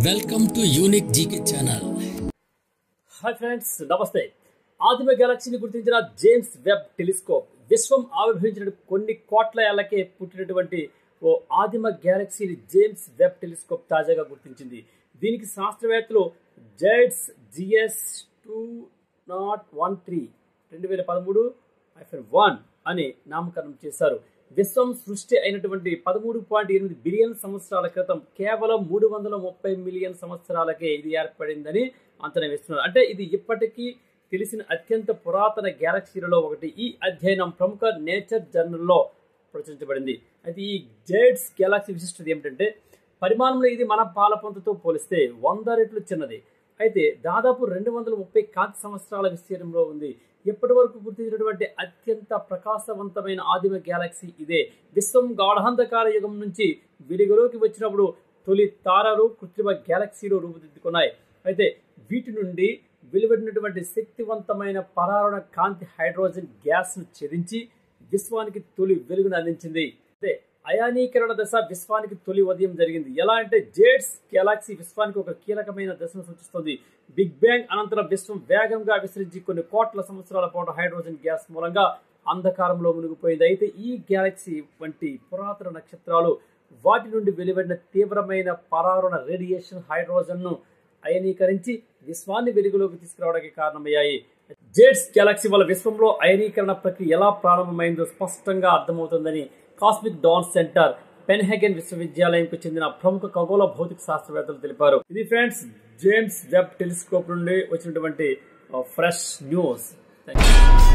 Welcome to unique GK channel. Hi friends, నమస్తే. ఆదిమ గెలాక్సీని గుర్తించిన జేమ్స్ వెబ్ టెలిస్కోప్ విశ్వం ఆవిర్భవించిన కొన్ని కోట్ల ఏళ్లకే పుట్టినటువంటి ఓ ఆదిమ గెలాక్సీని జేమ్స్ వెబ్ టెలిస్కోప్ తాజాగా గుర్తించింది. దీనికి శాస్త్రవేత్తలు జైడ్స్ GS 2013 2013-1 అని నామకరణం చేశారు. విశ్వం సృష్టి అయినటువంటి 13.8 బిలియన్ సంవత్సరాల క్రితం కేవలం 330 మిలియన్ సంవత్సరాలకే ఇది ఏర్పడిందని అంచనా వేస్తున్నారు. అంటే ఇది ఇప్పటికీ తెలిసిన అత్యంత పురాతన గ్యాలక్సీలలో ఒకటి. ఈ అధ్యయనం ప్రముఖ నేచర్ జర్నల్లో ప్రచురించబడింది. అయితే ఈ జైడ్స్ గెలాక్సీ విశిష్టత ఏమిటంటే పరిమాణంలో ఇది మన పాలపొంతతో పోలిస్తే 100 రెట్లు చిన్నది. అయితే దాదాపు 230 కాంతి సంవత్సరాల విస్తీర్ణంలో ఉంది. ఇప్పటి వరకు గుర్తించినటువంటి అత్యంత ప్రకాశవంతమైన ఆదిమ గ్యాలక్సీ ఇదే. విశ్వం గాఢాంధకార యుగం నుంచి వెలుగులోకి వచ్చినప్పుడు తొలి తారలు కృత్రిమ గ్యాలక్సీలు రూపుదిద్దుకున్నాయి. అయితే వీటి నుండి వెలువడినటువంటి శక్తివంతమైన పరారుణ కాంతి హైడ్రోజన్ గ్యాస్ను ఛేదించి విశ్వానికి తొలి వెలుగును అందించింది. అయితే అయానీకరణ దశ విశ్వానికి తొలి ఉదయం జరిగింది. ఎలా అంటే జైడ్స్ గెలాక్సీ విశ్వానికి ఒక కీలకమైన దశను సూచిస్తుంది. బిగ్ బ్యాంగ్ అనంతరం విశ్వం వేగంగా విస్తరించి కొన్ని కోట్ల సంవత్సరాల పాటు హైడ్రోజన్ గ్యాస్ మూలంగా అంధకారంలో మునిగిపోయింది. అయితే ఈ గ్యాలక్సీ వంటి పురాతన నక్షత్రాలు వాటి నుండి వెలువడిన తీవ్రమైన పరారుణ రేడియేషన్ హైడ్రోజన్ను అయనీకరించి విశ్వాన్ని వెలుగులోకి తీసుకురావడానికి కారణమయ్యాయి. జైడ్స్ గెలాక్సీ వల్ల విశ్వంలో అయనీకరణ ప్రక్రియ ఎలా ప్రారంభమైందో స్పష్టంగా అర్థమవుతుందని కాస్మిక్ డాన్ సెంటర్ పెన్హెగెన్ విశ్వవిద్యాలయంకు చెందిన ప్రముఖ ఖగోళ భౌతిక శాస్త్రవేత్తలు తెలిపారు. ఇది ఫ్రెండ్స్ జేమ్స్ వెబ్ టెలిస్కోప్ నుండి వచ్చినటువంటి ఫ్రెష్ న్యూస్. థాంక్యూ.